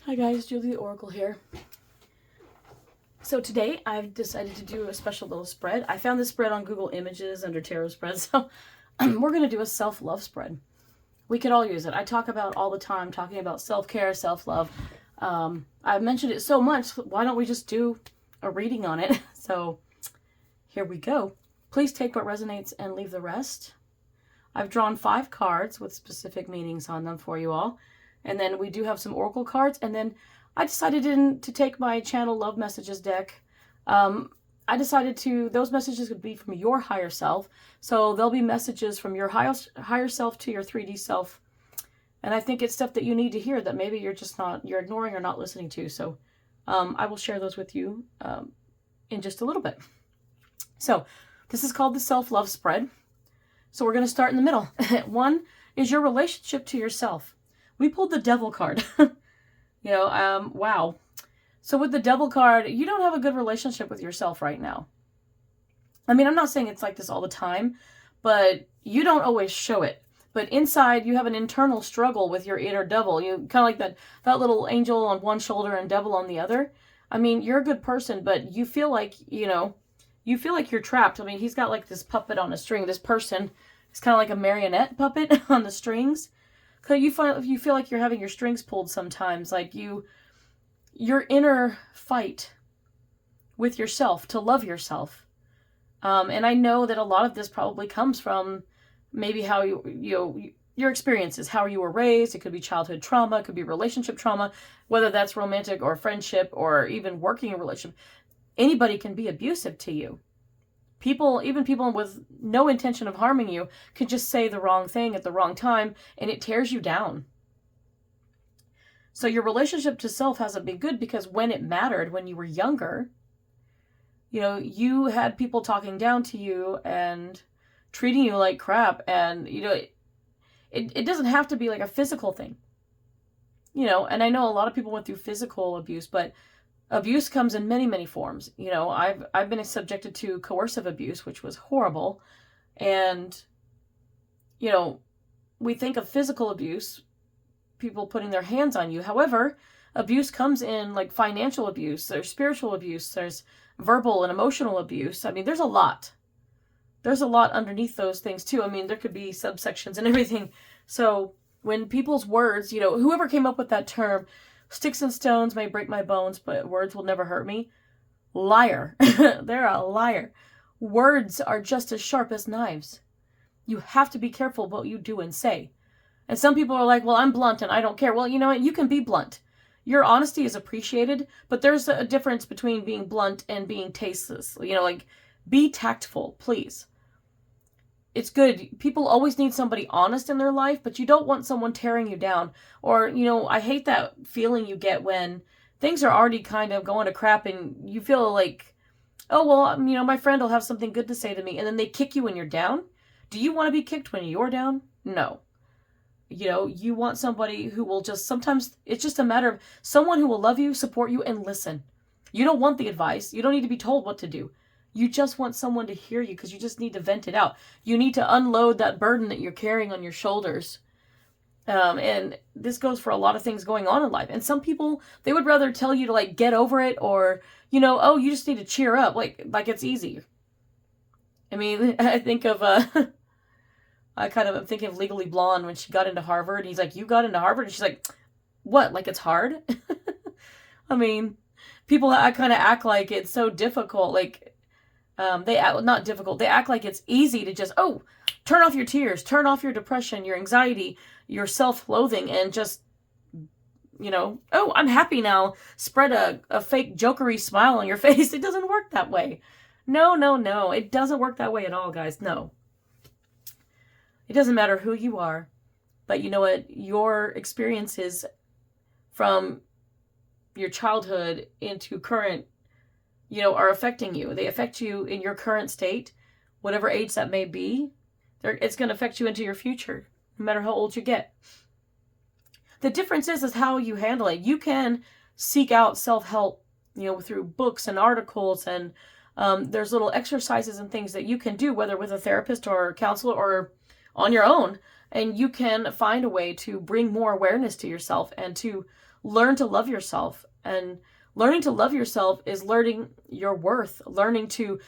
Hi guys, Julie the Oracle here. So today I've decided to do a special little spread. I found this spread on Google Images under tarot spreads, so we're going to do a self-love spread. We could all use it. I talk about all the time, talking about self-care, self-love. I've mentioned it so much, why don't we just do a reading on it? So here we go. Please take what resonates and leave the rest. I've drawn 5 cards with specific meanings on them for you all. And then we do have some oracle cards. And then I decided to take my channel Love Messages deck. I decided those messages would be from your higher self. So there'll be messages from your higher self to your 3D self. And I think it's stuff that you need to hear that maybe you're ignoring or not listening to. So I will share those with you in just a little bit. So this is called the self-love spread. So we're going to start in the middle. 1 is your relationship to yourself. We pulled the Devil card. Wow. So with the Devil card, you don't have a good relationship with yourself right now. I mean, I'm not saying it's like this all the time, but you don't always show it. But inside, you have an internal struggle with your inner devil. You kind of like that little angel on one shoulder and devil on the other. I mean, you're a good person, but you feel like, you're trapped. I mean, he's got like this puppet on a string. This person is kind of like a marionette puppet on the strings. Cause you feel like you're having your strings pulled sometimes, like your inner fight with yourself to love yourself. And I know that a lot of this probably comes from maybe how your experiences, how you were raised. It could be childhood trauma, it could be relationship trauma, whether that's romantic or friendship or even working in a relationship. Anybody can be abusive to you. Even people with no intention of harming you can just say the wrong thing at the wrong time, and it tears you down. So your relationship to self hasn't been good because when it mattered, when you were younger, you had people talking down to you and treating you like crap. And, it doesn't have to be like a physical thing. And I know a lot of people went through physical abuse, but abuse comes in many, many forms. I've been subjected to coercive abuse, which was horrible. And, we think of physical abuse, people putting their hands on you. However, abuse comes in like financial abuse, there's spiritual abuse, there's verbal and emotional abuse. I mean, there's a lot. There's a lot underneath those things too. I mean, there could be subsections and everything. So when people's words, whoever came up with that term, sticks and stones may break my bones, but words will never hurt me. Liar. They're a liar. Words are just as sharp as knives. You have to be careful what you do and say. And some people are like, well, I'm blunt and I don't care. Well, you know what? You can be blunt. Your honesty is appreciated, but there's a difference between being blunt and being tasteless. Be tactful, please. It's good. People always need somebody honest in their life, but you don't want someone tearing you down. Or, I hate that feeling you get when things are already kind of going to crap and you feel like, oh, well, my friend will have something good to say to me, and then they kick you when you're down. Do you want to be kicked when you're down? No. You want somebody who will sometimes it's just a matter of someone who will love you, support you, and listen. You don't want the advice. You don't need to be told what to do. You just want someone to hear you because you just need to vent it out. You need to unload that burden that you're carrying on your shoulders. And this goes for a lot of things going on in life. And some people, they would rather tell you to get over it or, oh, you just need to cheer up. Like it's easy. I mean, I think of, I'm thinking of Legally Blonde when she got into Harvard. He's like, you got into Harvard? And she's like, what? Like it's hard? I mean, people kind of act like it's so difficult. Not difficult. They act like it's easy to just, turn off your tears, turn off your depression, your anxiety, your self-loathing, and just, I'm happy now. Spread a fake jokery smile on your face. It doesn't work that way. No. It doesn't work that way at all, guys. No. It doesn't matter who you are, but you know what? Your experiences from your childhood into current are affecting you. They affect you in your current state, whatever age that may be. It's going to affect you into your future, no matter how old you get. The difference is how you handle it. You can seek out self-help, through books and articles, and there's little exercises and things that you can do, whether with a therapist or a counselor or on your own, and you can find a way to bring more awareness to yourself and to learn to love yourself. And learning to love yourself is learning your worth, learning to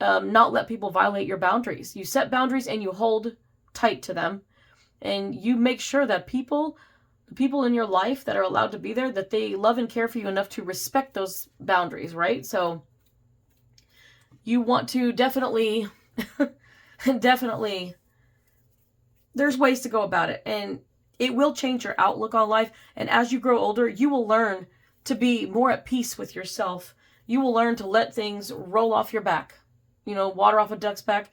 not let people violate your boundaries. You set boundaries and you hold tight to them. And you make sure that the people in your life that are allowed to be there, that they love and care for you enough to respect those boundaries, right? So you want to definitely, definitely, there's ways to go about it. And it will change your outlook on life. And as you grow older, you will learn to be more at peace with yourself. You will learn to let things roll off your back. Water off a duck's back.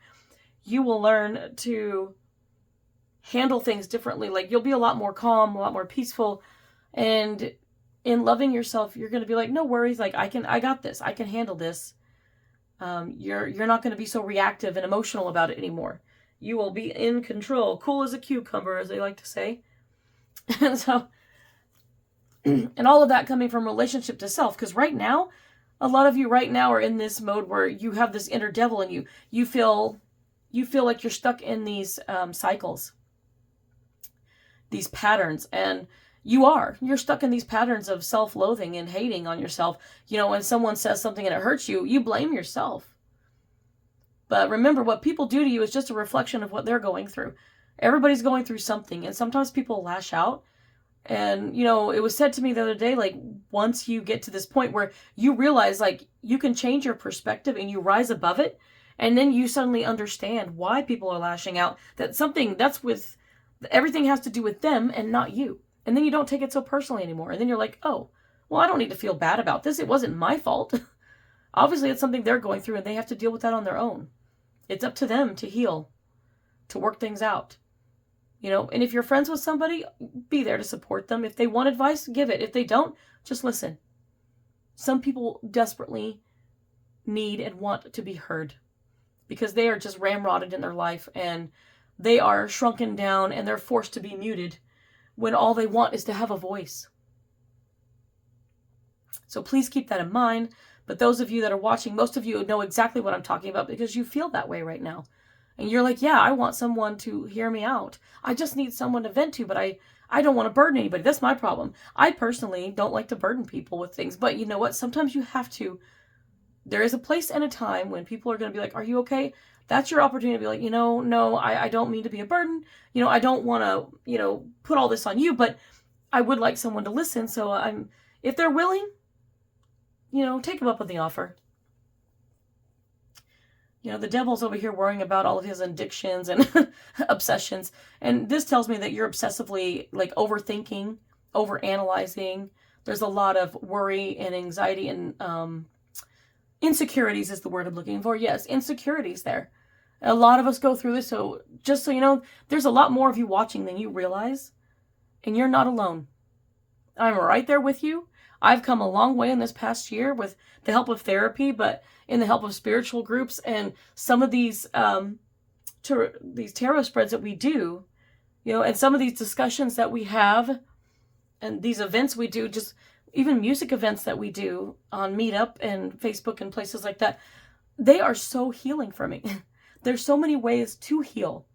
You will learn to handle things differently. Like, you'll be a lot more calm, a lot more peaceful. And in loving yourself, you're going to be like, no worries. Like, I got this. I can handle this. You're not going to be so reactive and emotional about it anymore. You will be in control, cool as a cucumber, as they like to say. And so, and all of that coming from relationship to self. Because right now, a lot of you right now are in this mode where you have this inner devil in you. You feel like you're stuck in these cycles, these patterns, and you're stuck in these patterns of self-loathing and hating on yourself. When someone says something and it hurts you, you blame yourself. But remember, what people do to you is just a reflection of what they're going through. Everybody's going through something, and sometimes people lash out. And, it was said to me the other day, like, once you get to this point where you realize, like, you can change your perspective and you rise above it, and then you suddenly understand why people are lashing out, everything has to do with them and not you. And then you don't take it so personally anymore. And then you're like, oh, well, I don't need to feel bad about this. It wasn't my fault. Obviously, it's something they're going through, and they have to deal with that on their own. It's up to them to heal, to work things out. And if you're friends with somebody, be there to support them. If they want advice, give it. If they don't, just listen. Some people desperately need and want to be heard because they are just ramrodded in their life, and they are shrunken down, and they're forced to be muted when all they want is to have a voice. So please keep that in mind. But those of you that are watching, most of you know exactly what I'm talking about because you feel that way right now. And you're like, yeah, I want someone to hear me out. I just need someone to vent to, but I don't want to burden anybody. That's my problem. I personally don't like to burden people with things. But you know what? Sometimes you have to. There is a place and a time when people are going to be like, are you okay? That's your opportunity to be like, no, I don't mean to be a burden. I don't want to, put all this on you, but I would like someone to listen. So if they're willing, take them up on the offer. The devil's over here worrying about all of his addictions and obsessions. And this tells me that you're obsessively like overthinking, overanalyzing. There's a lot of worry and anxiety and insecurities is the word I'm looking for. Yes, insecurities there. A lot of us go through this. So just so you know, there's a lot more of you watching than you realize. And you're not alone. I'm right there with you. I've come a long way in this past year with the help of therapy, but in the help of spiritual groups and some of these tarot spreads that we do, and some of these discussions that we have and these events we do, just even music events that we do on Meetup and Facebook and places like that, they are so healing for me. There's so many ways to heal.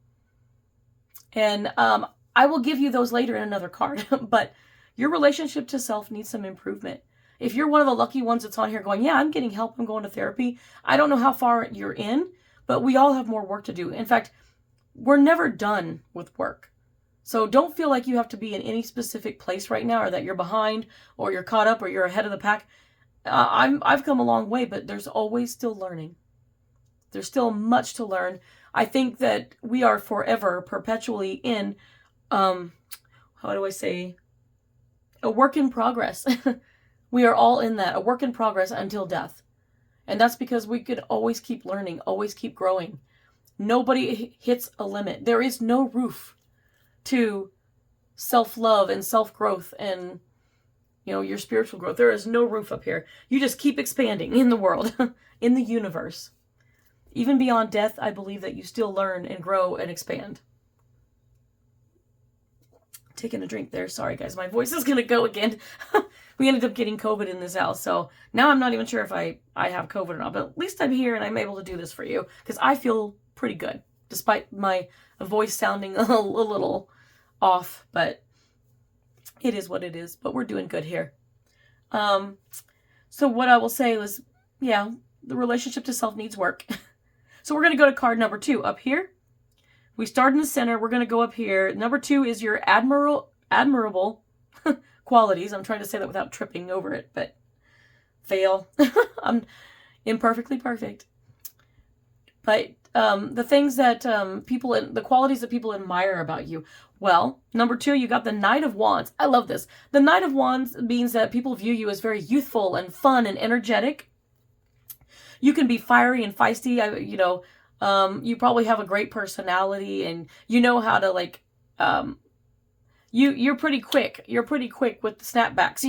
And I will give you those later in another card, but your relationship to self needs some improvement. If you're one of the lucky ones that's on here going, yeah, I'm getting help, I'm going to therapy, I don't know how far you're in, but we all have more work to do. In fact, we're never done with work. So don't feel like you have to be in any specific place right now, or that you're behind, or you're caught up, or you're ahead of the pack. I've come a long way, but there's always still learning. There's still much to learn. I think that we are forever, perpetually in, how do I say, a work in progress. We are all in that, a work in progress until death. And that's because we could always keep learning, always keep growing. Nobody hits a limit. There is no roof to self-love and self-growth and, your spiritual growth. There is no roof up here. You just keep expanding in the world, in the universe. Even beyond death, I believe that you still learn and grow and expand. Taking a drink there. Sorry, guys. My voice is going to go again. We ended up getting COVID in this house. So now I'm not even sure if I have COVID or not. But at least I'm here and I'm able to do this for you. Because I feel pretty good. Despite my voice sounding a little off. But It is what it is, but we're doing good here. So what I will say is, yeah, the relationship to self needs work. So we're going to go to card number 2 up here. We start in the center. We're going to go up here. Number 2 is your admirable qualities. I'm trying to say that without tripping over it, but fail. I'm imperfectly perfect. But the things that the qualities that people admire about you. Well, number 2, you got the Knight of Wands. I love this. The Knight of Wands means that people view you as very youthful and fun and energetic. You can be fiery and feisty. You probably have a great personality, and you know how to like. You're pretty quick. You're pretty quick with the snapbacks.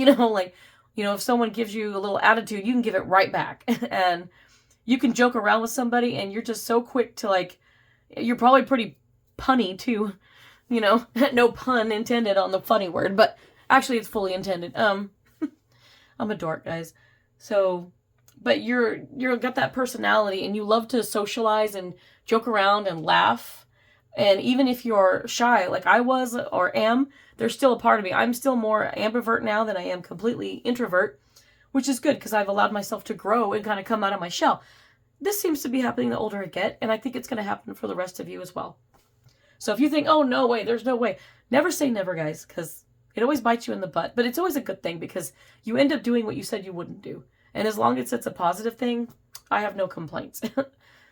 If someone gives you a little attitude, you can give it right back, and you can joke around with somebody, and you're just so quick to like. You're probably pretty punny too. No pun intended on the funny word, but actually it's fully intended. I'm a dork, guys. So, but you're got that personality, and you love to socialize and joke around and laugh. And even if you're shy, like I was or am, there's still a part of me. I'm still more ambivert now than I am completely introvert, which is good because I've allowed myself to grow and kind of come out of my shell. This seems to be happening the older I get, and I think it's going to happen for the rest of you as well. So if you think, oh, no way, there's no way, never say never, guys, because it always bites you in the butt. But it's always a good thing because you end up doing what you said you wouldn't do. And as long as it's a positive thing, I have no complaints.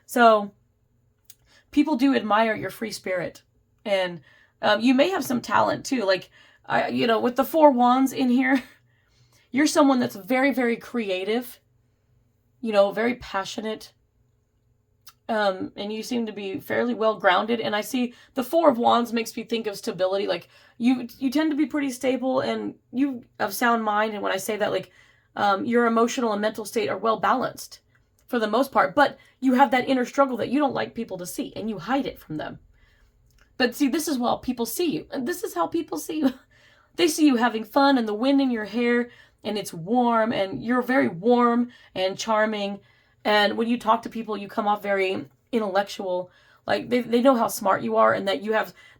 So people do admire your free spirit. And you may have some talent too. Like, with the 4 wands in here, you're someone that's very, very creative, very passionate. And you seem to be fairly well grounded. And I see the 4 of wands makes me think of stability. Like you tend to be pretty stable, and you have sound mind. And when I say that, like, your emotional and mental state are well balanced for the most part, but you have that inner struggle that you don't like people to see, and you hide it from them. But see, this is how people see you, and this is how people see you. They see you having fun and the wind in your hair, and it's warm, and you're very warm and charming. And when you talk to people, you come off very intellectual. Like they know how smart you are, and that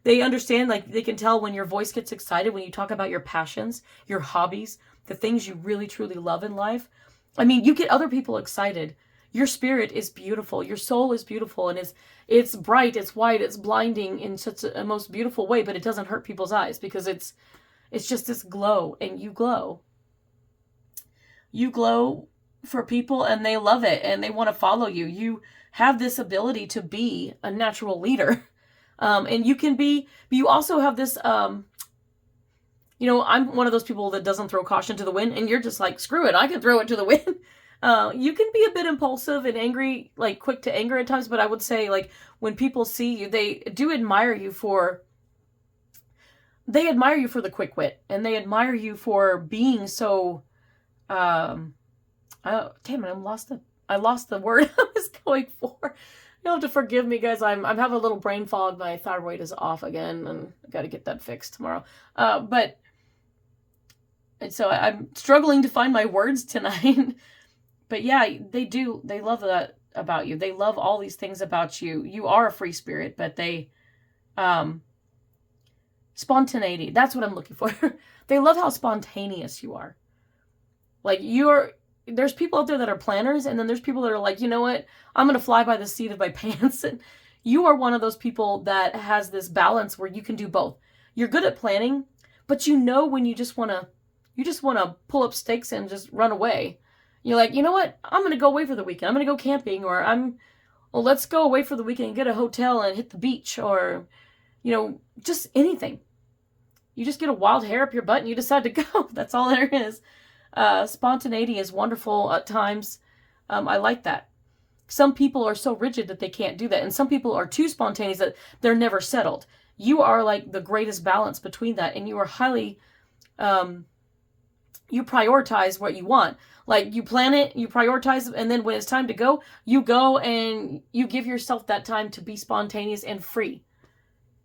they understand, like they can tell when your voice gets excited, when you talk about your passions, your hobbies, the things you really truly love in life. I mean, you get other people excited. Your spirit is beautiful. Your soul is beautiful, and it's bright, it's white, it's blinding in such a most beautiful way, but it doesn't hurt people's eyes because it's just this glow, and you glow. You glow for people, and they love it, and they want to follow you. You have this ability to be a natural leader. And you also have this, I'm one of those people that doesn't throw caution to the wind, and you're just like, screw it, I can throw it to the wind. You can be a bit impulsive and angry, like quick to anger at times, but I would say, like, when people see you, they do admire you for the quick wit, and they admire you for being so, damn it, I lost the word I was going for. You'll have to forgive me, guys. I'm having a little brain fog. My thyroid is off again, and I got to get that fixed tomorrow. So I'm struggling to find my words tonight. But yeah, they do. They love that about you. They love all these things about you. You are a free spirit, but spontaneity. That's what I'm looking for. They love how spontaneous you are. Like there's people out there that are planners, and then there's people that are like, you know what? I'm going to fly by the seat of my pants. And you are one of those people that has this balance where you can do both. You're good at planning, but when you just want to pull up stakes and just run away. You're like, you know what? I'm going to go away for the weekend. I'm going to go camping, or let's go away for the weekend and get a hotel and hit the beach, or, just anything. You just get a wild hair up your butt and you decide to go. That's all there is. Spontaneity is wonderful at times. I like that. Some people are so rigid that they can't do that. And some people are too spontaneous that they're never settled. You are like the greatest balance between that. And you are highly, you prioritize what you want. Like, you plan it, you prioritize, and then when it's time to go, you go and you give yourself that time to be spontaneous and free.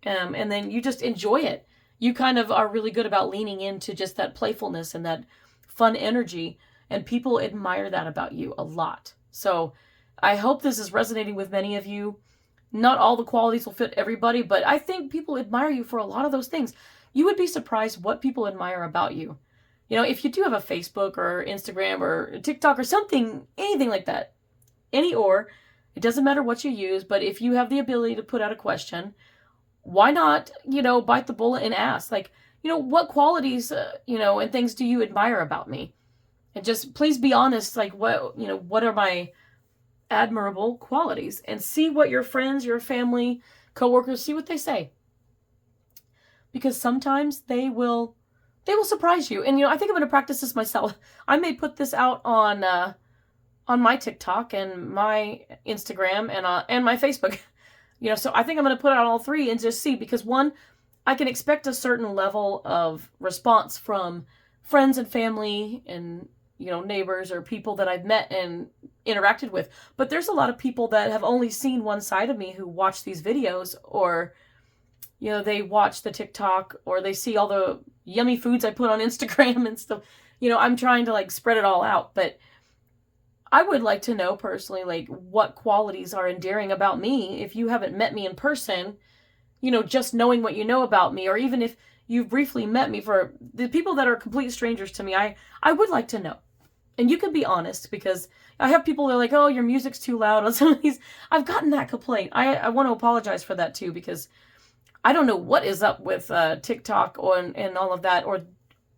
And then you just enjoy it. You kind of are really good about leaning into just that playfulness and that fun energy, and people admire that about you a lot. So I hope this is resonating with many of you. Not all the qualities will fit everybody, but I think people admire you for a lot of those things. you would be surprised what people admire about you. You know, if you do have a Facebook or Instagram or TikTok or something, anything like that, it doesn't matter what you use, but if you have the ability to put out a question, why not, bite the bullet and ask, like, what qualities, and things do you admire about me? And just please be honest, like, what are my admirable qualities? And see what your friends, your family, coworkers, see what they say. Because sometimes they will surprise you. And, I think I'm going to practice this myself. I may put this out on my TikTok and my Instagram and my Facebook. So I think I'm going to put out all three and just see, because one, I can expect a certain level of response from friends and family and, neighbors or people that I've met and interacted with. But there's a lot of people that have only seen one side of me who watch these videos, or, they watch the TikTok, or they see all the yummy foods I put on Instagram and stuff. I'm trying to like spread it all out, but I would like to know personally, like, what qualities are endearing about me. If you haven't met me in person, just knowing what you know about me, or even if you've briefly met me, for the people that are complete strangers to me, I would like to know. And you can be honest, because I have people that are like, oh, your music's too loud on some of these. I've gotten that complaint. I want to apologize for that too, because I don't know what is up with TikTok and all of that, or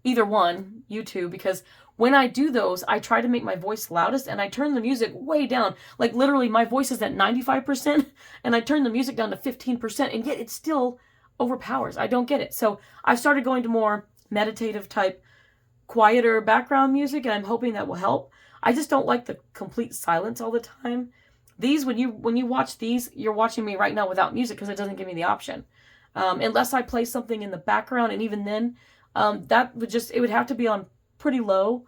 either one, YouTube, because when I do those, I try to make my voice loudest and I turn the music way down. Like literally my voice is at 95% and I turn the music down to 15%, and yet it still overpowers. I don't get it. So I've started going to more meditative type, quieter background music, and I'm hoping that will help. I just don't like the complete silence all the time. These, when you watch these, you're watching me right now without music because it doesn't give me the option. Unless I play something in the background, and even then, it would have to be on pretty low.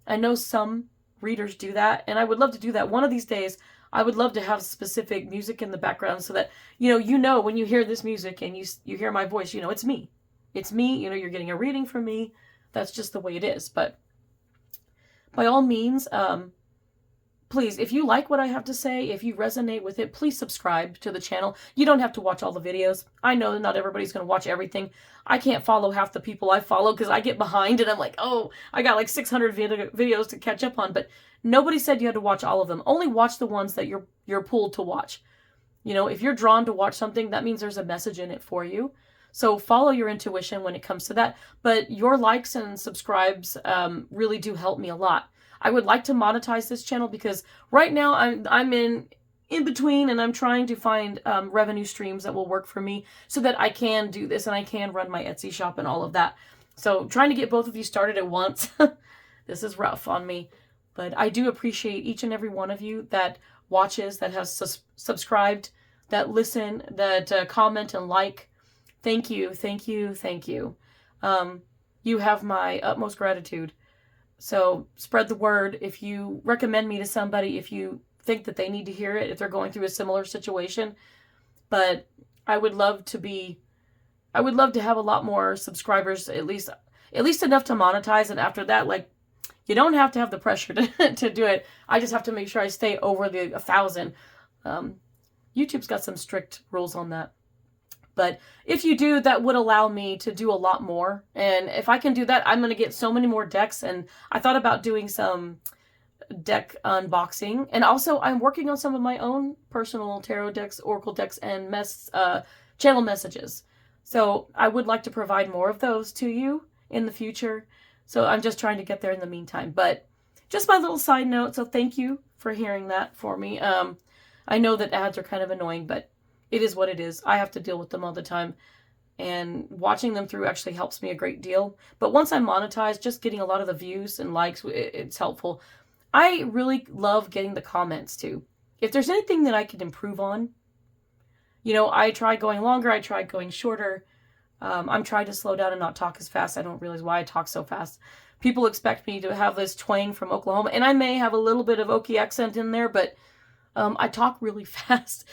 I know some readers do that, and I would love to do that. One of these days, I would love to have specific music in the background so that, when you hear this music and you hear my voice, it's me. It's me, you're getting a reading from me. That's just the way it is. But by all means, please, if you like what I have to say, if you resonate with it, please subscribe to the channel. You don't have to watch all the videos. I know that not everybody's going to watch everything. I can't follow half the people I follow because I get behind and I'm like, oh, I got like 600 videos to catch up on. But nobody said you had to watch all of them. Only watch the ones that you're pulled to watch. If you're drawn to watch something, that means there's a message in it for you. So follow your intuition when it comes to that. But your likes and subscribes really do help me a lot. I would like to monetize this channel because right now I'm in between, and I'm trying to find revenue streams that will work for me so that I can do this and I can run my Etsy shop and all of that. So trying to get both of you started at once. This is rough on me, but I do appreciate each and every one of you that watches, that has subscribed, that listen, that comment and like. Thank you, thank you, thank you. You have my utmost gratitude. So spread the word. If you recommend me to somebody, if you think that they need to hear it, if they're going through a similar situation. But I would love to have a lot more subscribers, at least enough to monetize. And after that, like, you don't have to have the pressure to do it. I just have to make sure I stay over the 1,000. YouTube's got some strict rules on that. But if you do, that would allow me to do a lot more. And if I can do that, I'm going to get so many more decks. And I thought about doing some deck unboxing. And also, I'm working on some of my own personal tarot decks, oracle decks, and channel messages. So I would like to provide more of those to you in the future. So I'm just trying to get there in the meantime. But just my little side note. So thank you for hearing that for me. I know that ads are kind of annoying, but it is what it is. I have to deal with them all the time. And watching them through actually helps me a great deal. But once I'm monetized, just getting a lot of the views and likes, it's helpful. I really love getting the comments too. If there's anything that I can improve on, I tried going longer, I tried going shorter. I'm trying to slow down and not talk as fast. I don't realize why I talk so fast. People expect me to have this twang from Oklahoma, and I may have a little bit of Okie accent in there, but I talk really fast.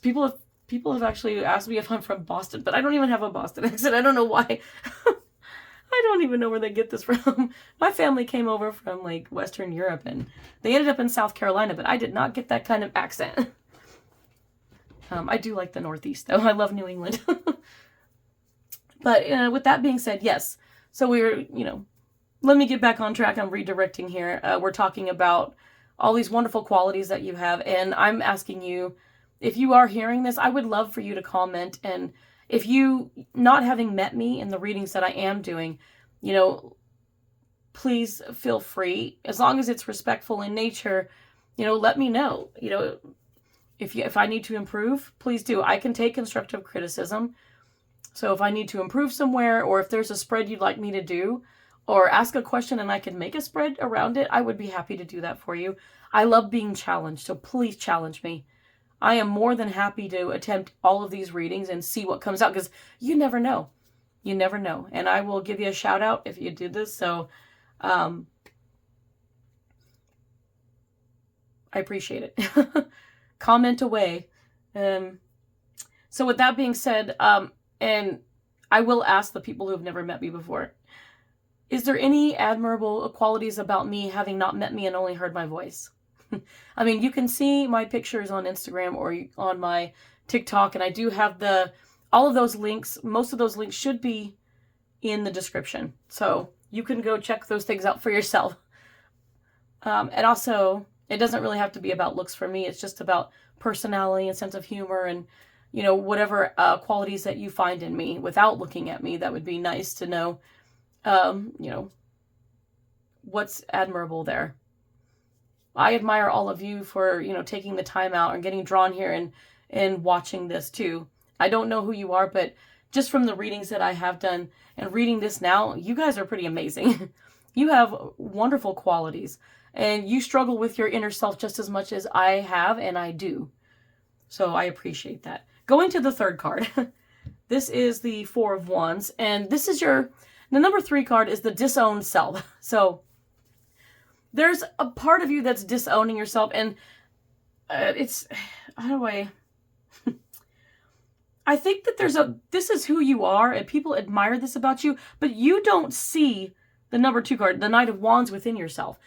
People have actually asked me if I'm from Boston, but I don't even have a Boston accent. I don't know why. I don't even know where they get this from. My family came over from like Western Europe, and they ended up in South Carolina, but I did not get that kind of accent. I do like the Northeast, though. I love New England. But with that being said, yes. So let me get back on track. I'm redirecting here. We're talking about all these wonderful qualities that you have. And I'm asking you, if you are hearing this, I would love for you to comment. And if you, not having met me in the readings that I am doing, please feel free, as long as it's respectful in nature, let me know. If I need to improve, please do. I can take constructive criticism. So if I need to improve somewhere, or if there's a spread you'd like me to do, or ask a question and I can make a spread around it, I would be happy to do that for you. I love being challenged, so please challenge me. I am more than happy to attempt all of these readings and see what comes out, because you never know. You never know. And I will give you a shout out if you do this. So I appreciate it. Comment away. So with that being said, and I will ask the people who have never met me before, is there any admirable qualities about me having not met me and only heard my voice? I mean, you can see my pictures on Instagram or on my TikTok, and I do have all of those links. Most of those links should be in the description. So you can go check those things out for yourself. And also, it doesn't really have to be about looks for me. It's just about personality and sense of humor and, whatever qualities that you find in me without looking at me. That would be nice to know, what's admirable there. I admire all of you for, taking the time out and getting drawn here and watching this too. I don't know who you are, but just from the readings that I have done and reading this now, you guys are pretty amazing. You have wonderful qualities, and you struggle with your inner self just as much as I have, and I do. So I appreciate that. Going to the third card. This is the Four of Wands, and this is the number 3 card is the disowned self. So there's a part of you that's disowning yourself, and I think that this is who you are, and people admire this about you, but you don't see the number 2 card, the Knight of Wands, within yourself.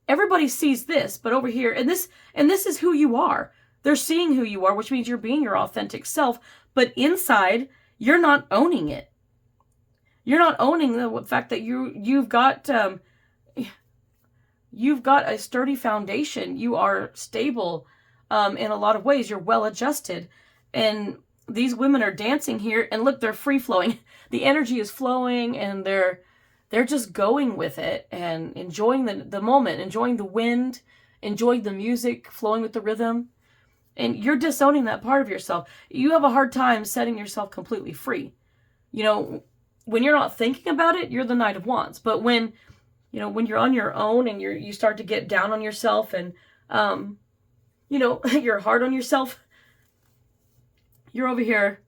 Everybody sees this, but over here, and this is who you are. They're seeing who you are, which means you're being your authentic self, but inside, you're not owning it. You're not owning the fact that you've got a sturdy foundation. You are stable in a lot of ways. You're well adjusted. And these women are dancing here, and look, they're free flowing. The energy is flowing, and they're just going with it and enjoying the moment, enjoying the wind, enjoying the music, flowing with the rhythm. And you're disowning that part of yourself. You have a hard time setting yourself completely free. When you're not thinking about it, you're the Knight of Wands. But when you're on your own and you start to get down on yourself and, you're hard on yourself, you're over here,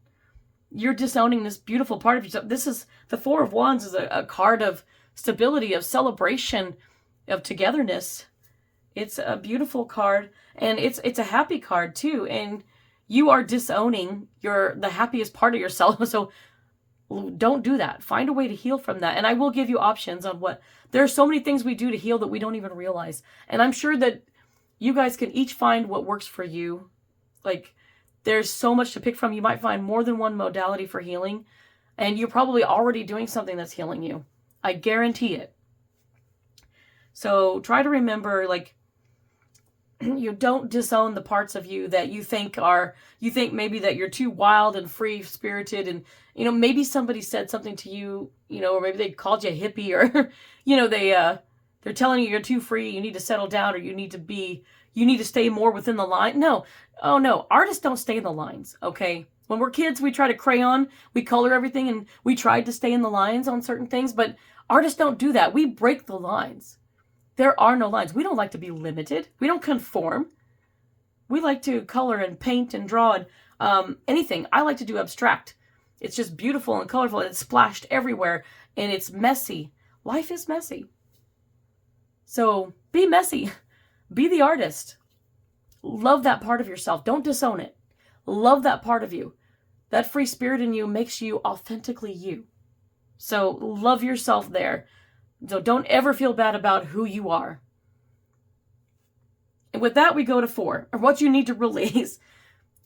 you're disowning this beautiful part of yourself. This is, the Four of Wands is a card of stability, of celebration, of togetherness. It's a beautiful card, and it's a happy card too. And you are disowning the happiest part of yourself. So don't do that. Find a way to heal from that. And I will give you options on there are so many things we do to heal that we don't even realize. And I'm sure that you guys can each find what works for you. Like, there's so much to pick from. You might find more than one modality for healing, and you're probably already doing something that's healing you. I guarantee it. So try to remember, you don't disown the parts of you that you think maybe that you're too wild and free spirited, and maybe somebody said something to you, or maybe they called you a hippie, or they're telling you you're too free, you need to settle down, or you need to stay more within the line. No. Oh no, artists don't stay in the lines, okay? When we're kids, we try to crayon, we color everything, and we tried to stay in the lines on certain things, but artists don't do that. We break the lines. There are no lines. We don't like to be limited. We don't conform. We like to color and paint and draw and anything. I like to do abstract. It's just beautiful and colorful, and it's splashed everywhere, and it's messy. Life is messy. So be messy. Be the artist. Love that part of yourself. Don't disown it. Love that part of you. That free spirit in you makes you authentically you. So love yourself there. So don't ever feel bad about who you are. And with that, we go to 4, or what you need to release.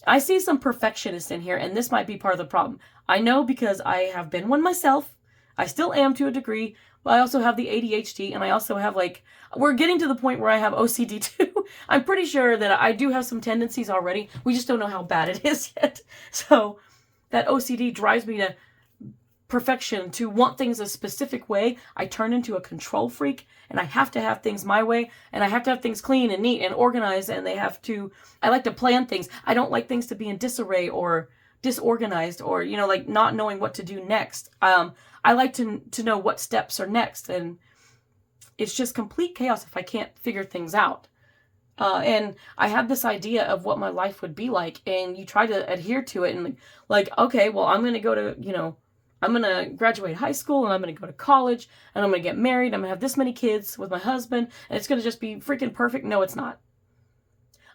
I see some perfectionists in here, and this might be part of the problem. I know because I have been one myself. I still am to a degree, but I also have the ADHD, and I also have, like, we're getting to the point where I have OCD too. I'm pretty sure that I do have some tendencies already. We just don't know how bad it is yet. So that OCD drives me to perfection, to want things a specific way. I turn into a control freak, and I have to have things my way, and I have to have things clean and neat and organized, and I like to plan things. I don't like things to be in disarray or disorganized, or, like, not knowing what to do next. I like to know what steps are next, and it's just complete chaos if I can't figure things out. And I had this idea of what my life would be like, and you try to adhere to it, and like, okay, well, I'm going to go to, I'm going to graduate high school, and I'm going to go to college, and I'm going to get married. I'm going to have this many kids with my husband, and it's going to just be freaking perfect. No, it's not.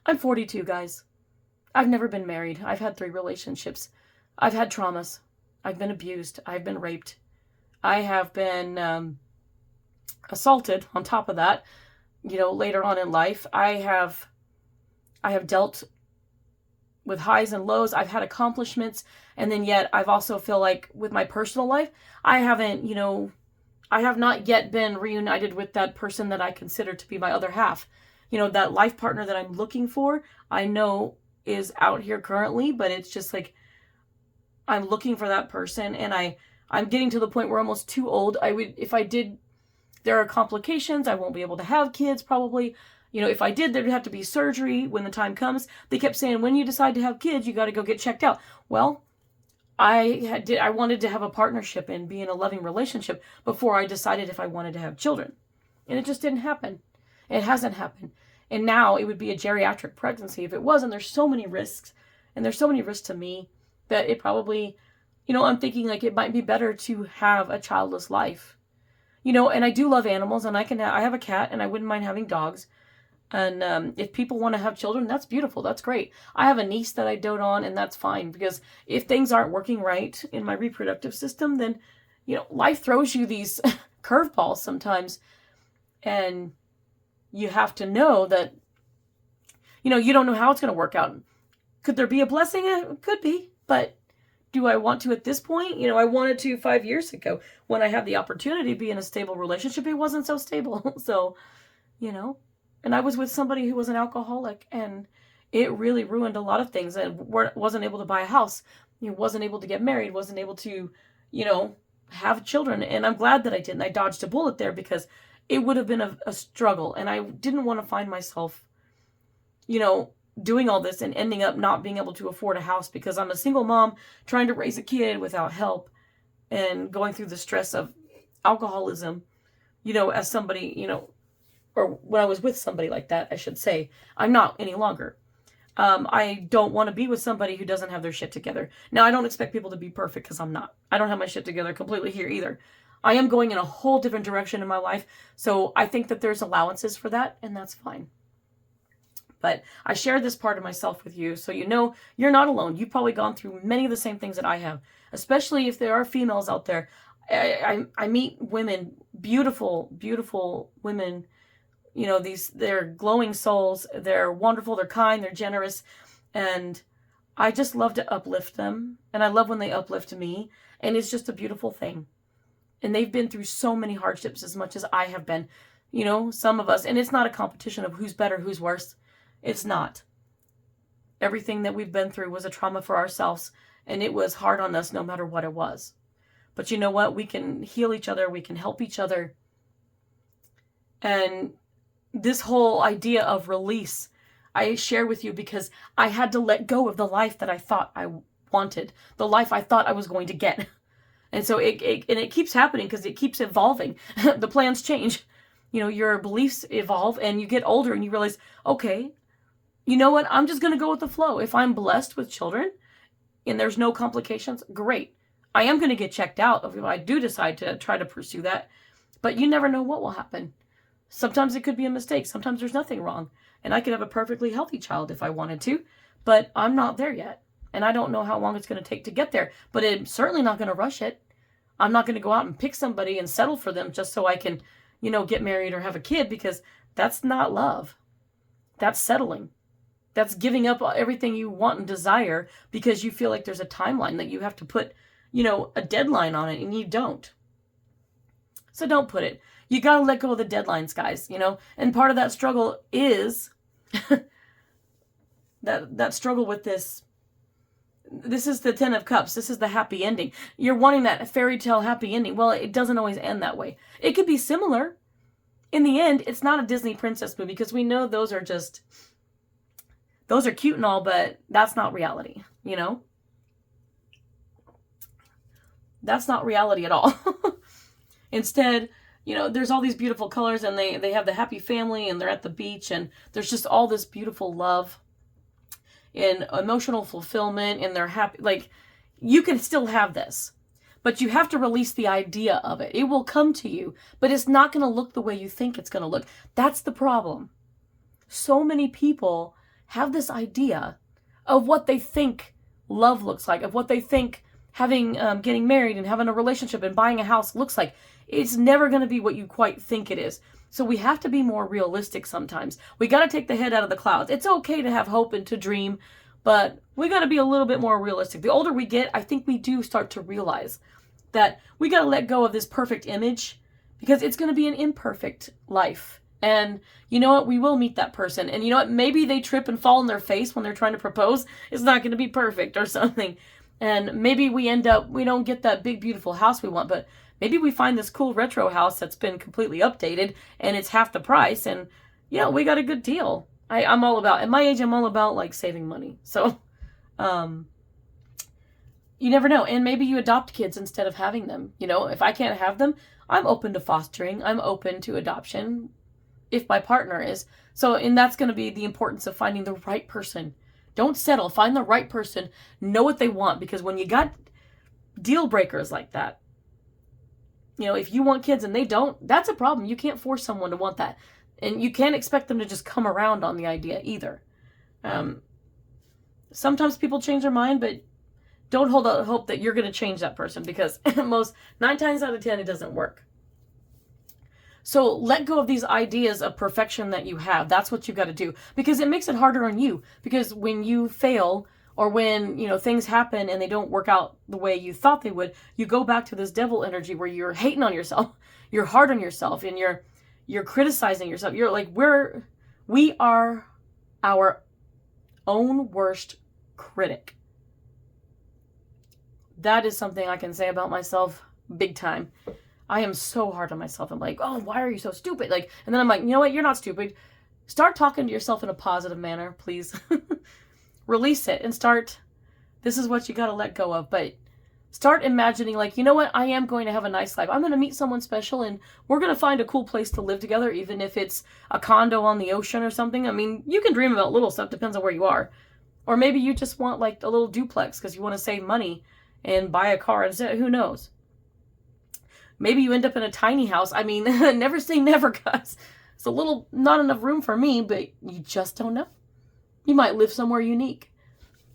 I'm 42, guys. I've never been married. I've had 3 relationships. I've had traumas. I've been abused. I've been raped. I have been assaulted on top of that, later on in life. I have dealt with highs and lows. I've had accomplishments, and then yet I've also feel like with my personal life, I haven't, I have not yet been reunited with that person that I consider to be my other half. That life partner that I'm looking for, I know is out here currently, but it's just like, I'm looking for that person, and I'm getting to the point where I'm almost too old. If I did, there are complications. I won't be able to have kids probably. If I did, there'd have to be surgery when the time comes. They kept saying, when you decide to have kids, you got to go get checked out. Well, I wanted to have a partnership and be in a loving relationship before I decided if I wanted to have children. And it just didn't happen. It hasn't happened. And now it would be a geriatric pregnancy if it was. And there's so many risks. And there's so many risks to me that it probably, I'm thinking like it might be better to have a childless life. And I do love animals, and I have a cat, and I wouldn't mind having dogs. And if people want to have children, that's beautiful. That's great. I have a niece that I dote on, and that's fine, because if things aren't working right in my reproductive system, then, life throws you these curveballs sometimes. And you have to know that, you don't know how it's going to work out. Could there be a blessing? It could be. But do I want to at this point? I wanted to 5 years ago when I had the opportunity to be in a stable relationship. It wasn't so stable. So, and I was with somebody who was an alcoholic, and it really ruined a lot of things. And wasn't able to buy a house, wasn't able to get married, wasn't able to, have children. And I'm glad that I didn't. I dodged a bullet there, because it would have been a struggle. And I didn't want to find myself, doing all this and ending up not being able to afford a house, because I'm a single mom trying to raise a kid without help and going through the stress of alcoholism, as somebody, or when I was with somebody like that, I should say. I'm not any longer. I don't want to be with somebody who doesn't have their shit together. Now, I don't expect people to be perfect, because I'm not. I don't have my shit together completely here either. I am going in a whole different direction in my life, so I think that there's allowances for that, and that's fine. But I share this part of myself with you, so you're not alone. You've probably gone through many of the same things that I have, especially if there are females out there. I meet women, beautiful, beautiful women. They're glowing souls. They're wonderful. They're kind. They're generous. And I just love to uplift them. And I love when they uplift me. And it's just a beautiful thing. And they've been through so many hardships as much as I have been. Some of us, and it's not a competition of who's better, who's worse. It's not. Everything that we've been through was a trauma for ourselves, and it was hard on us no matter what it was. But you know what? We can heal each other. We can help each other. And this whole idea of release, I share with you because I had to let go of the life that I thought I wanted, the life I thought I was going to get. And so it keeps happening because it keeps evolving. The plans change. Your beliefs evolve, and you get older and you realize, okay, you know what? I'm just going to go with the flow. If I'm blessed with children and there's no complications, great. I am going to get checked out if I do decide to try to pursue that. But you never know what will happen. Sometimes it could be a mistake. Sometimes there's nothing wrong. And I could have a perfectly healthy child if I wanted to. But I'm not there yet. And I don't know how long it's going to take to get there. But I'm certainly not going to rush it. I'm not going to go out and pick somebody and settle for them just so I can, get married or have a kid, because that's not love. That's settling. That's giving up everything you want and desire because you feel like there's a timeline that you have to put, a deadline on it, and you don't. So don't put it. You got to let go of the deadlines, guys, and part of that struggle is that struggle with this. This is the 10 of Cups. This is the happy ending. You're wanting that fairy tale happy ending. Well, it doesn't always end that way. It could be similar. In the end, it's not a Disney princess movie because we know those are cute and all, but that's not reality, That's not reality at all. Instead, there's all these beautiful colors, and they have the happy family, and they're at the beach, and there's just all this beautiful love and emotional fulfillment, and they're happy. Like, you can still have this, but you have to release the idea of it. It will come to you, but it's not going to look the way you think it's going to look. That's the problem. So many people have this idea of what they think love looks like, of what they think getting married and having a relationship and buying a house looks like. It's never going to be what you quite think it is. So we have to be more realistic sometimes. We got to take the head out of the clouds. It's okay to have hope and to dream, but we got to be a little bit more realistic. The older we get, I think we do start to realize that we got to let go of this perfect image because it's going to be an imperfect life. And you know what? We will meet that person. And you know what? Maybe they trip and fall on their face when they're trying to propose. It's not going to be perfect or something. And maybe we don't get that big, beautiful house we want, but maybe we find this cool retro house that's been completely updated and it's half the price. And, we got a good deal. I'm all about, at my age, I'm all about like saving money. So, you never know. And maybe you adopt kids instead of having them. If I can't have them, I'm open to fostering. I'm open to adoption if my partner is. So, and that's going to be the importance of finding the right person. Don't settle. Find the right person. Know what they want, because when you got deal breakers like that, if you want kids and they don't, that's a problem. You can't force someone to want that. And you can't expect them to just come around on the idea either. Sometimes people change their mind, but don't hold out hope that you're going to change that person, because 9 times out of 10, it doesn't work. So let go of these ideas of perfection that you have. That's what you got to do, because it makes it harder on you. Because when you fail, or when, things happen and they don't work out the way you thought they would, you go back to this devil energy where you're hating on yourself, you're hard on yourself, and you're criticizing yourself. You're like, we are our own worst critic. That is something I can say about myself big time. I am so hard on myself. I'm like, oh, why are you so stupid? Like, and then I'm like, you know what? You're not stupid. Start talking to yourself in a positive manner, please. Release it and this is what you got to let go of. But start imagining, like, you know what? I am going to have a nice life. I'm going to meet someone special, and we're going to find a cool place to live together, even if it's a condo on the ocean or something. I mean, you can dream about little stuff. Depends on where you are. Or maybe you just want like a little duplex because you want to save money and buy a car instead. Who knows? Maybe you end up in a tiny house. I mean, never say never, guys. It's a little, not enough room for me, but you just don't know. You might live somewhere unique.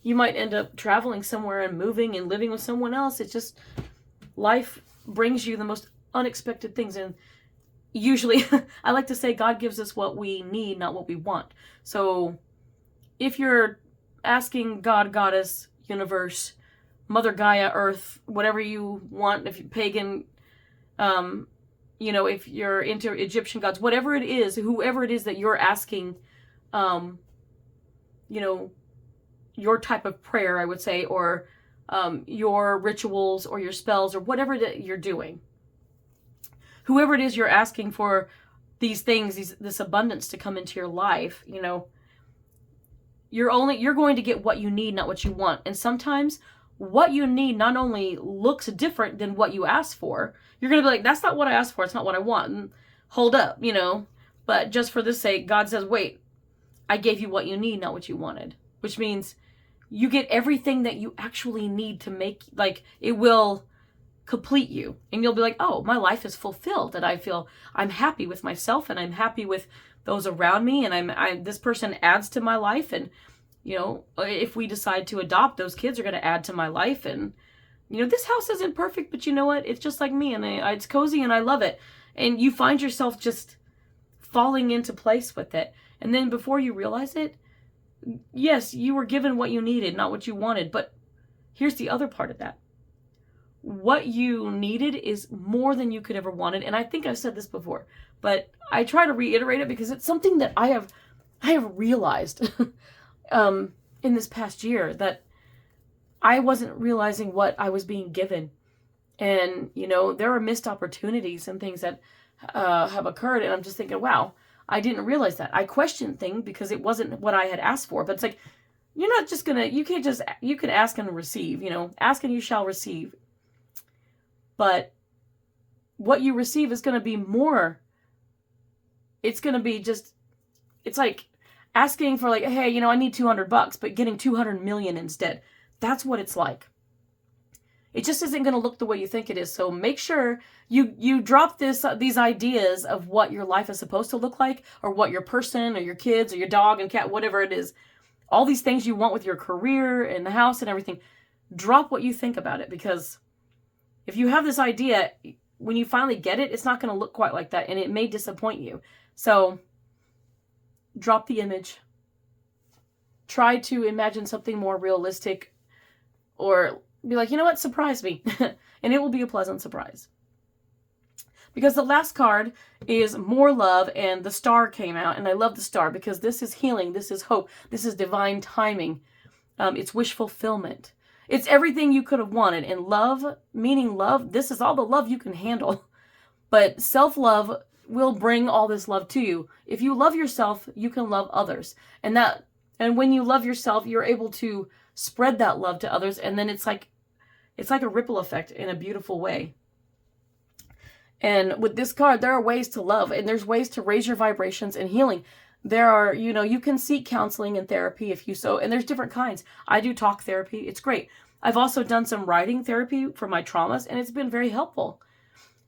You might end up traveling somewhere and moving and living with someone else. It's just, life brings you the most unexpected things. And usually, I like to say God gives us what we need, not what we want. So if you're asking God, Goddess, universe, Mother Gaia, Earth, whatever you want, if you're pagan, if you're into Egyptian gods, whatever it is, whoever it is that you're asking, your type of prayer, I would say, or your rituals or your spells or whatever that you're doing. Whoever it is you're asking for these things, this abundance to come into your life, you're going to get what you need, not what you want. And sometimes what you need not only looks different than what you asked for. You're going to be like, that's not what I asked for. It's not what I want. And hold up, But just for this sake, God says, wait, I gave you what you need, not what you wanted. Which means you get everything that you actually need to make, like, it will complete you. And you'll be like, oh, my life is fulfilled. And I feel I'm happy with myself, and I'm happy with those around me. And this person adds to my life. And, if we decide to adopt, those kids are going to add to my life. And, this house isn't perfect, but you know what? It's just like me, and it's cozy, and I love it. And you find yourself just falling into place with it. And then before you realize it, Yes, you were given what you needed, not what you wanted. But here's the other part of that. What you needed is more than you could ever wanted. And I think I've said this before, but I try to reiterate it because it's something that I have realized in this past year, that I wasn't realizing what I was being given. And, there are missed opportunities and things that have occurred. And I'm just thinking, wow, I didn't realize that. I questioned things because it wasn't what I had asked for. But it's like, you're not just you can ask and receive, ask and you shall receive. But what you receive is going to be more. It's going to be it's like asking for like, hey, I need $200, but getting 200 million instead. That's what it's like. It just isn't going to look the way you think it is. So make sure you drop these ideas of what your life is supposed to look like, or what your person or your kids or your dog and cat, whatever it is, all these things you want with your career and the house and everything. Drop what you think about it, because if you have this idea, when you finally get it, it's not going to look quite like that, and it may disappoint you. So drop the image. Try to imagine something more realistic, or be like, you know what, surprise me. And it will be a pleasant surprise. Because the last card is more love, and the star came out, and I love the star because this is healing, this is hope, this is divine timing. It's wish fulfillment. It's everything you could have wanted. And love, meaning love, this is all the love you can handle. But self-love will bring all this love to you. If you love yourself, you can love others. And when you love yourself, you're able to spread that love to others, and then it's like a ripple effect in a beautiful way. And with this card, there are ways to love, and there's ways to raise your vibrations and healing. There are, you can seek counseling and therapy if you so, and there's different kinds. I do talk therapy. It's great. I've also done some writing therapy for my traumas, and it's been very helpful.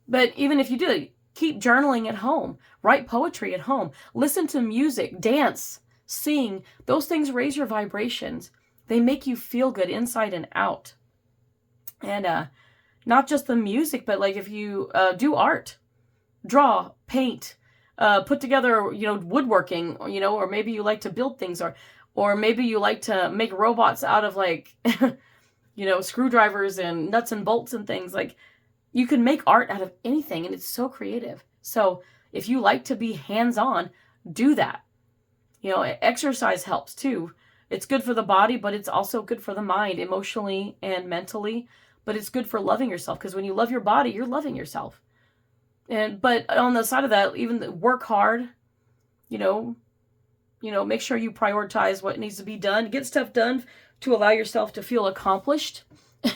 But even if you do, keep journaling at home, write poetry at home, listen to music, dance, sing. Those things raise your vibrations. They make you feel good inside and out. And not just the music, but like if you do art, draw, paint, put together, woodworking, or maybe you like to build things, or maybe you like to make robots out of like, screwdrivers and nuts and bolts and things. Like, you can make art out of anything, and it's so creative. So if you like to be hands-on, do that. Exercise helps too. It's good for the body, but it's also good for the mind, emotionally and mentally. But it's good for loving yourself, because when you love your body, you're loving yourself. But on the side of that, even work hard, make sure you prioritize what needs to be done. Get stuff done to allow yourself to feel accomplished,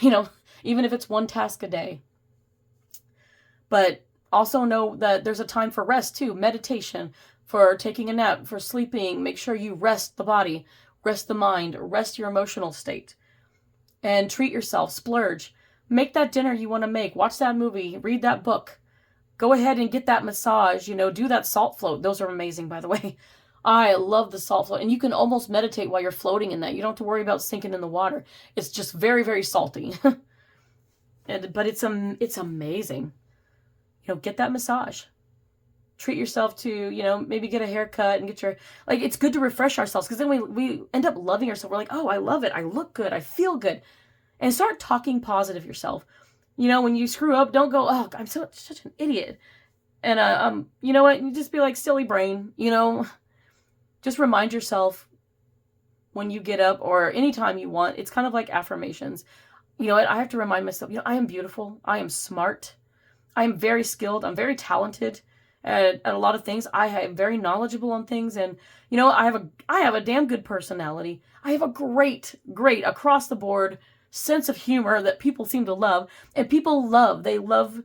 even if it's one task a day. But also know that there's a time for rest too, meditation, for taking a nap, for sleeping. Make sure you rest the body, rest the mind, rest your emotional state. And treat yourself, splurge. Make that dinner you want to make. Watch that movie. Read that book. Go ahead and get that massage. Do that salt float. Those are amazing, by the way. I love the salt float. And you can almost meditate while you're floating in that. You don't have to worry about sinking in the water. It's just very, very salty. But it's amazing. Get that massage. Treat yourself to, maybe get a haircut and it's good to refresh ourselves, because then we end up loving ourselves. We're like, oh, I love it. I look good. I feel good. And start talking positive yourself. When you screw up, don't go, oh, I'm such an idiot. And, you know what? You just be like, silly brain, just remind yourself when you get up, or anytime you want. It's kind of like affirmations. I have to remind myself, I am beautiful. I am smart. I am very skilled. I'm very talented at a lot of things. I am very knowledgeable on things, and I have a damn good personality. I have a great across the board sense of humor that people seem to love, and people they love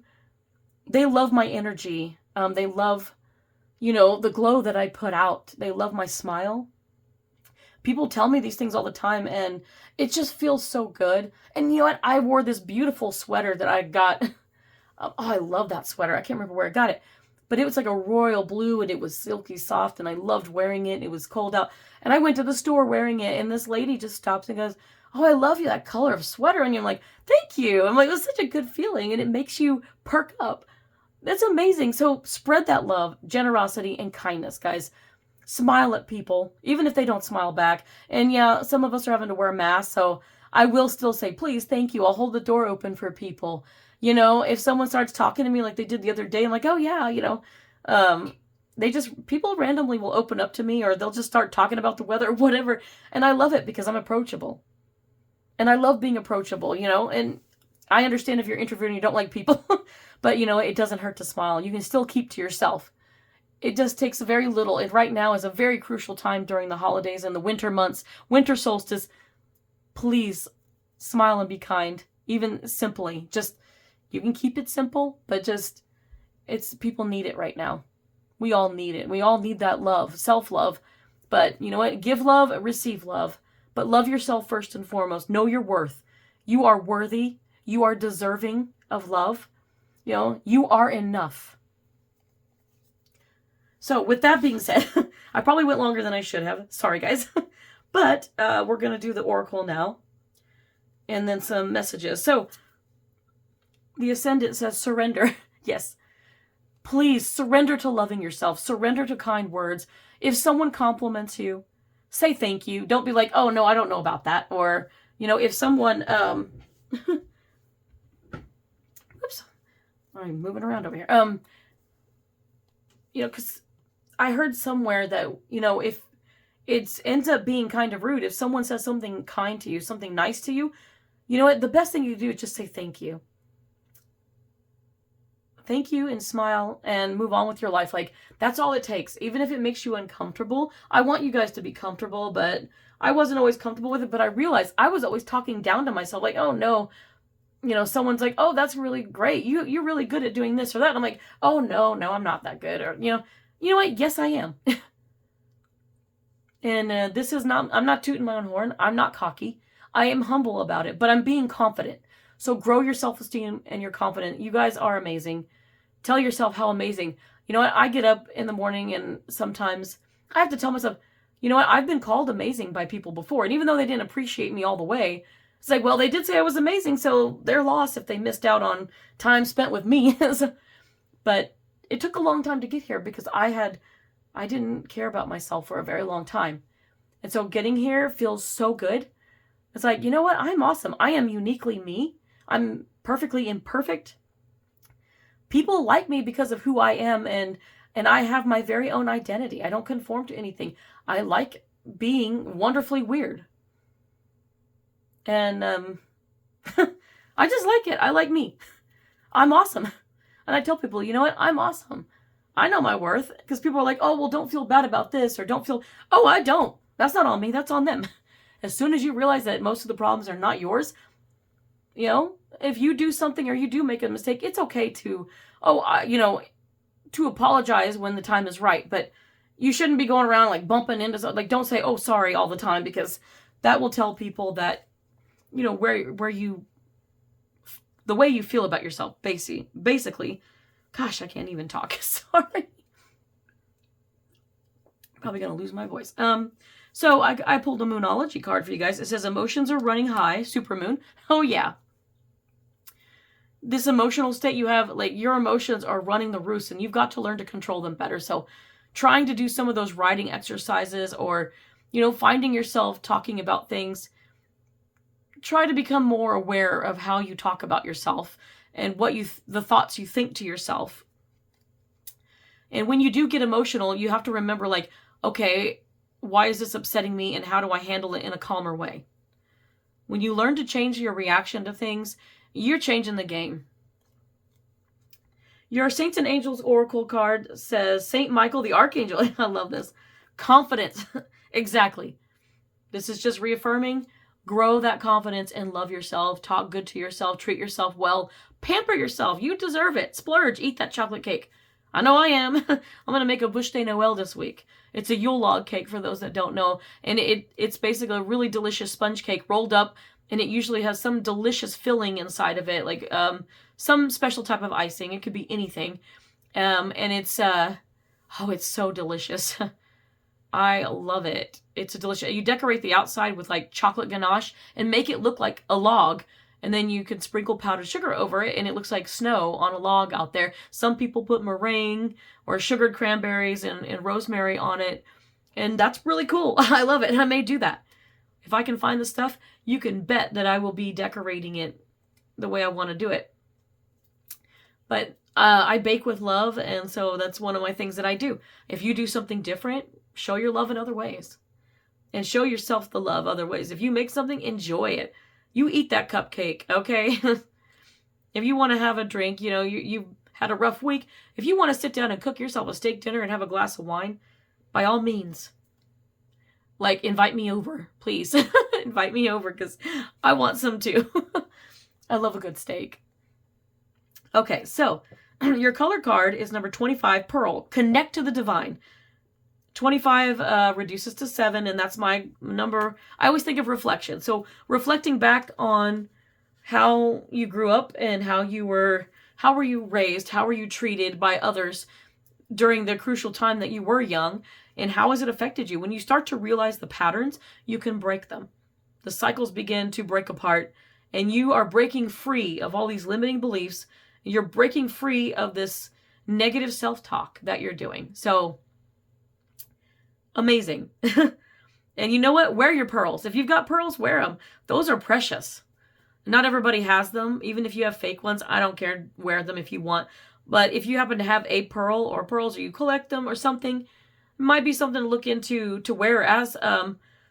my energy. They love, the glow that I put out. They love my smile. People tell me these things all the time, and it just feels so good. And you know what? I wore this beautiful sweater that I got. Oh, I love that sweater. I can't remember where I got it. But it was like a royal blue, and it was silky soft, and I loved wearing it. It was cold out. And I went to the store wearing it, and this lady just stops and goes, oh, I love you, that color of sweater. And I'm like, thank you. I'm like, it was such a good feeling, and it makes you perk up. That's amazing. So spread that love, generosity, and kindness, guys. Smile at people, even if they don't smile back. And yeah, some of us are having to wear masks, so I will still say, please, thank you. I'll hold the door open for people. You know, if someone starts talking to me like they did the other day, I'm like, oh yeah, you know, people randomly will open up to me, or they'll just start talking about the weather or whatever. And I love it because I'm approachable. And I love being approachable, you know, and I understand if you're introverted and you don't like people, but you know, it doesn't hurt to smile. You can still keep to yourself. It just takes very little. And right now is a very crucial time during the holidays and the winter months, winter solstice. Please smile and be kind, even simply. Just, you can keep it simple, but just, people need it right now. We all need it. We all need that love, self-love. But you know what? Give love, receive love. But love yourself first and foremost. Know your worth. You are worthy. You are deserving of love. You know, you are enough. So with that being said, I probably went longer than I should have. Sorry, guys. But we're going to do the oracle now. And then some messages. So the Ascendant says surrender. Yes. Please surrender to loving yourself. Surrender to kind words. If someone compliments you, say thank you. Don't be like, oh, no, I don't know about that. Or, you know, if someone... Oops. I'm moving around over here. You know, because I heard somewhere that, you know, if it ends up being kind of rude, if someone says something kind to you, something nice to you, you know what? The best thing you do is just say thank you. Thank you and smile and move on with your life. Like, that's all it takes. Even if it makes you uncomfortable. I want you guys to be comfortable, but I wasn't always comfortable with it. But I realized I was always talking down to myself. Like, oh no, you know, someone's like, oh, that's really great. You're really good at doing this or that. And I'm like, oh no, I'm not that good. Or, you know what? Yes, I am. And this is not, I'm not tooting my own horn. I'm not cocky. I am humble about it, but I'm being confident. So grow your self-esteem and you're confident. You guys are amazing. Tell yourself how amazing. You know what? I get up in the morning and sometimes I have to tell myself, you know what? I've been called amazing by people before. And even though they didn't appreciate me all the way, it's like, well, they did say I was amazing, so they're lost if they missed out on time spent with me. But it took a long time to get here because I didn't care about myself for a very long time. And so getting here feels so good. It's like, you know what? I'm awesome. I am uniquely me. I'm perfectly imperfect. People like me because of who I am, and I have my very own identity. I don't conform to anything. I like being wonderfully weird. And I just like it. I like me. I'm awesome. And I tell people, you know what? I'm awesome. I know my worth. Because people are like, oh, well, don't feel bad about this. Or don't feel... Oh, I don't. That's not on me. That's on them. As soon as you realize that most of the problems are not yours, you know, if you do something or you do make a mistake, it's okay to, you know, to apologize when the time is right. But you shouldn't be going around like bumping into something. Like, don't say, oh, sorry all the time, because that will tell people that, you know, where you, the way you feel about yourself, basically. Gosh, I can't even talk. Sorry. Probably going to lose my voice. So I pulled a Moonology card for you guys. It says emotions are running high, supermoon. Oh yeah. This emotional state you have, like your emotions are running the roost and you've got to learn to control them better. So trying to do some of those writing exercises or, you know, finding yourself talking about things, try to become more aware of how you talk about yourself and what the thoughts you think to yourself. And when you do get emotional, you have to remember like, okay, why is this upsetting me and how do I handle it in a calmer way? When you learn to change your reaction to things, you're changing the game. Your Saints and Angels Oracle card says, Saint Michael the Archangel. I love this. Confidence. Exactly. This is just reaffirming. Grow that confidence and love yourself. Talk good to yourself. Treat yourself well. Pamper yourself. You deserve it. Splurge. Eat that chocolate cake. I know I am. I'm going to make a bûche de Noël this week. It's a Yule log cake for those that don't know. And it's basically a really delicious sponge cake rolled up. And it usually has some delicious filling inside of it. Like some special type of icing. It could be anything. And it's, it's so delicious. I love it. It's a delicious. You decorate the outside with like chocolate ganache and make it look like a log. And then you can sprinkle powdered sugar over it and it looks like snow on a log out there. Some people put meringue or sugared cranberries and rosemary on it. And that's really cool. I love it. And I may do that. If I can find the stuff, you can bet that I will be decorating it the way I want to do it. But I bake with love, and so that's one of my things that I do. If you do something different, show your love in other ways. And show yourself the love other ways. If you make something, enjoy it. You eat that cupcake, okay? If you want to have a drink, you know, you had a rough week. If you want to sit down and cook yourself a steak dinner and have a glass of wine, by all means. Like, invite me over, please. Invite me over, because I want some too. I love a good steak. Okay, so your color card is number 25, Pearl. Connect to the divine. 25 reduces to 7, and that's my number. I always think of reflection. So reflecting back on how you grew up and how were you raised, how were you treated by others during the crucial time that you were young, and how has it affected you? When you start to realize the patterns, you can break them. The cycles begin to break apart, and you are breaking free of all these limiting beliefs. You're breaking free of this negative self-talk that you're doing. So, amazing. And you know what? Wear your pearls. If you've got pearls, wear them. Those are precious. Not everybody has them. Even if you have fake ones, I don't care. Wear them if you want. But if you happen to have a pearl or pearls, or you collect them or something, it might be something to look into to wear as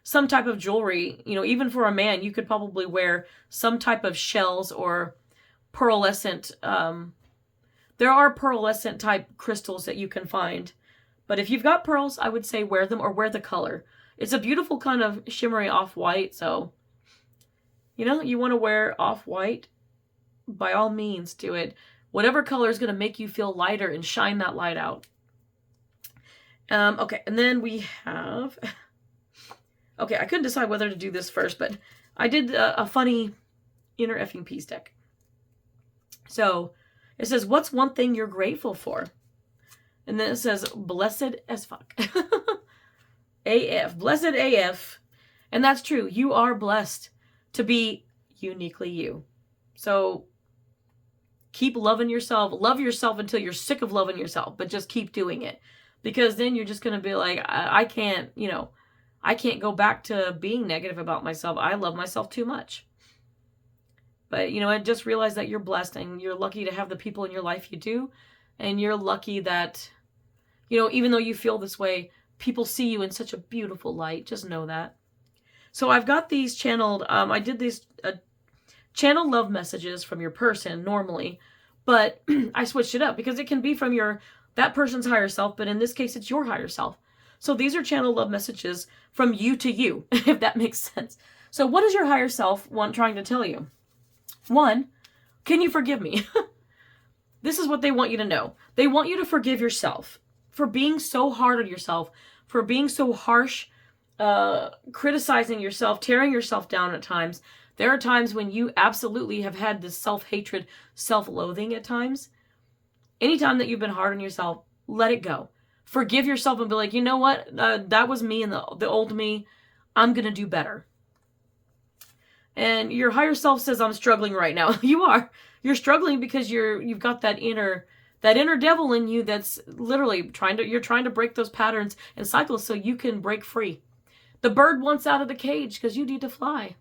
some type of jewelry. You know, even for a man, you could probably wear some type of shells or pearlescent. There are pearlescent type crystals that you can find. But if you've got pearls, I would say wear them, or wear the color. It's a beautiful kind of shimmery off-white. So, you know, you want to wear off-white, by all means do it. Whatever color is going to make you feel lighter and shine that light out. Okay, and then we have... Okay, I couldn't decide whether to do this first, but I did a funny inner effing peace deck. So, it says, what's one thing you're grateful for? And then it says, blessed as fuck. AF. Blessed AF. And that's true. You are blessed to be uniquely you. So, keep loving yourself. Love yourself until you're sick of loving yourself. But just keep doing it. Because then you're just going to be like, I can't, you know, I can't go back to being negative about myself. I love myself too much. But, you know, I just realized that you're blessed and you're lucky to have the people in your life you do. And you're lucky that, you know, even though you feel this way, people see you in such a beautiful light. Just know that. So I've got these channeled, I did these channel love messages from your person normally, but I switched it up because it can be from that person's higher self, but in this case, it's your higher self. So these are channel love messages from you to you, if that makes sense. So what is your higher self trying to tell you? 1, can you forgive me? This is what they want you to know. They want you to forgive yourself for being so hard on yourself, for being so harsh, criticizing yourself, tearing yourself down at times. There are times when you absolutely have had this self-hatred, self-loathing at times. Anytime that you've been hard on yourself, let it go. Forgive yourself and be like, you know what? That was me and the old me. I'm going to do better. And your higher self says, I'm struggling right now. You are. You're struggling because you've got that inner devil in you that's literally you're trying to break those patterns and cycles so you can break free. The bird wants out of the cage because you need to fly.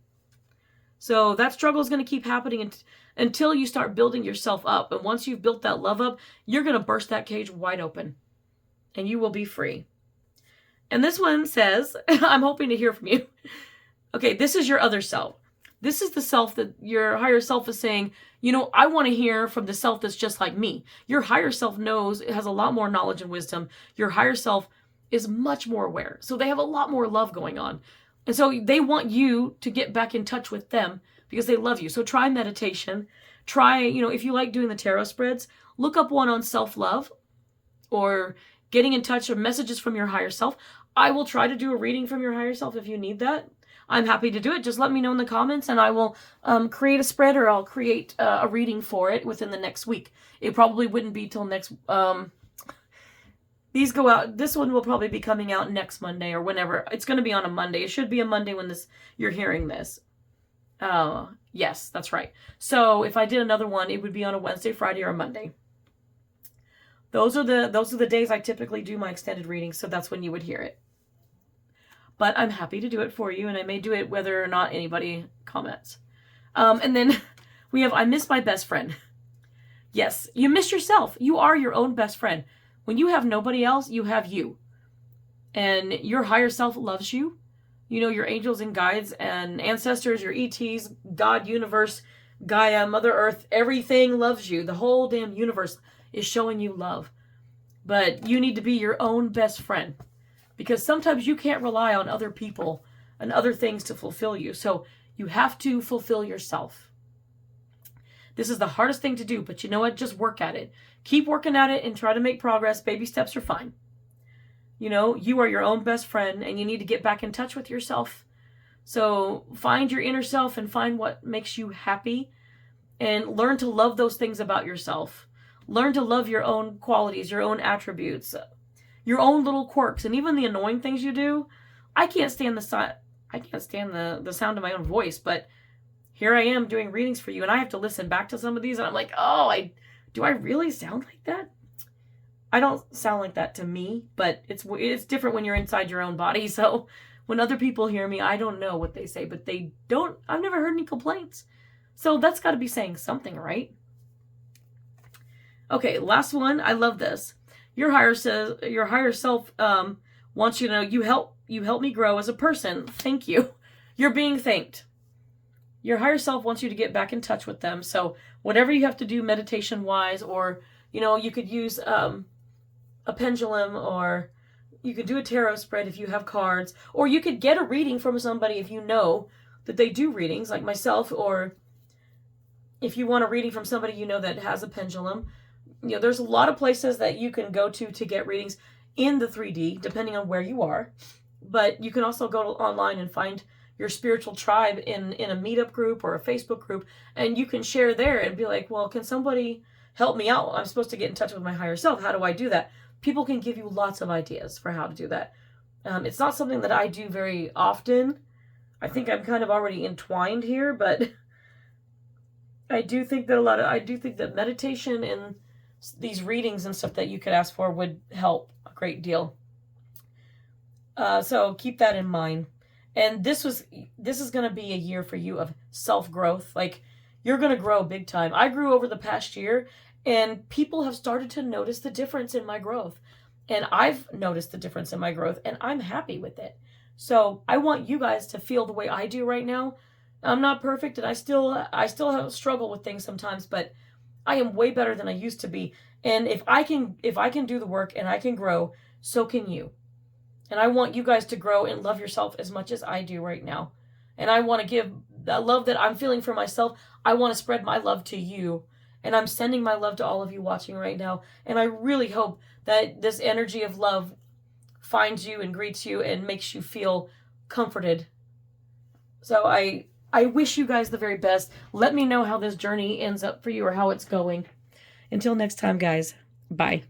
So that struggle is going to keep happening until you start building yourself up. And once you've built that love up, you're going to burst that cage wide open. And you will be free. And this one says, I'm hoping to hear from you. Okay, this is your other self. This is the self that your higher self is saying, you know, I want to hear from the self that's just like me. Your higher self knows, it has a lot more knowledge and wisdom. Your higher self is much more aware. So they have a lot more love going on. And so they want you to get back in touch with them because they love you. So try meditation. Try, you know, if you like doing the tarot spreads, look up one on self-love or getting in touch or messages from your higher self. I will try to do a reading from your higher self if you need that. I'm happy to do it. Just let me know in the comments and I will create a spread or I'll create a reading for it within the next week. It probably wouldn't be till next... These go out. This one will probably be coming out next Monday or whenever. It's going to be on a Monday. It should be a Monday when you're hearing this. Yes, that's right. So if I did another one, it would be on a Wednesday, Friday, or a Monday. Those are the days I typically do my extended readings, so that's when you would hear it. but I'm happy to do it for you, and I may do it whether or not anybody comments. And then we have, I miss my best friend. Yes, you miss yourself. You are your own best friend. When you have nobody else, you have you. And your higher self loves you. You know, your angels and guides and ancestors, your ETs, God, universe, Gaia, Mother Earth, everything loves you. The whole damn universe is showing you love. But you need to be your own best friend. Because sometimes you can't rely on other people and other things to fulfill you. So you have to fulfill yourself. This is the hardest thing to do, but you know what? Just work at it. Keep working at it and try to make progress. Baby steps are fine. You know, you are your own best friend, and you need to get back in touch with yourself. So find your inner self and find what makes you happy, and learn to love those things about yourself. Learn to love your own qualities, your own attributes, your own little quirks, and even the annoying things you do. I can't stand the sound of my own voice, but here I am doing readings for you, and I have to listen back to some of these, and I'm like, oh, do I really sound like that? I don't sound like that to me, but it's different when you're inside your own body. So when other people hear me, I don't know what they say, but I've never heard any complaints. So that's got to be saying something, right? Okay, last one. I love this. Your higher self wants you to know, you help me grow as a person. Thank you. You're being thanked. Your higher self wants you to get back in touch with them. So whatever you have to do meditation wise, or, you know, you could use a pendulum, or you could do a tarot spread if you have cards, or you could get a reading from somebody if you know that they do readings, like myself, or if you want a reading from somebody you know that has a pendulum. You know, there's a lot of places that you can go to get readings in the 3D, depending on where you are. But you can also go online and find your spiritual tribe in a meetup group or a Facebook group, and you can share there and be like, well, can somebody help me out? I'm supposed to get in touch with my higher self. How do I do that? People can give you lots of ideas for how to do that. It's not something that I do very often. I think I'm kind of already entwined here, but I do think that meditation and these readings and stuff that you could ask for would help a great deal. So keep that in mind. And this is going to be a year for you of self-growth. Like, you're going to grow big time. I grew over the past year, and people have started to notice the difference in my growth. And I've noticed the difference in my growth, and I'm happy with it. So I want you guys to feel the way I do right now. I'm not perfect, and I still have a struggle with things sometimes, but I am way better than I used to be. And if I can do the work and I can grow, so can you. And I want you guys to grow and love yourself as much as I do right now. And I want to give the love that I'm feeling for myself. I want to spread my love to you. And I'm sending my love to all of you watching right now. And I really hope that this energy of love finds you and greets you and makes you feel comforted. So I wish you guys the very best. Let me know how this journey ends up for you, or how it's going. Until next time, guys. Bye.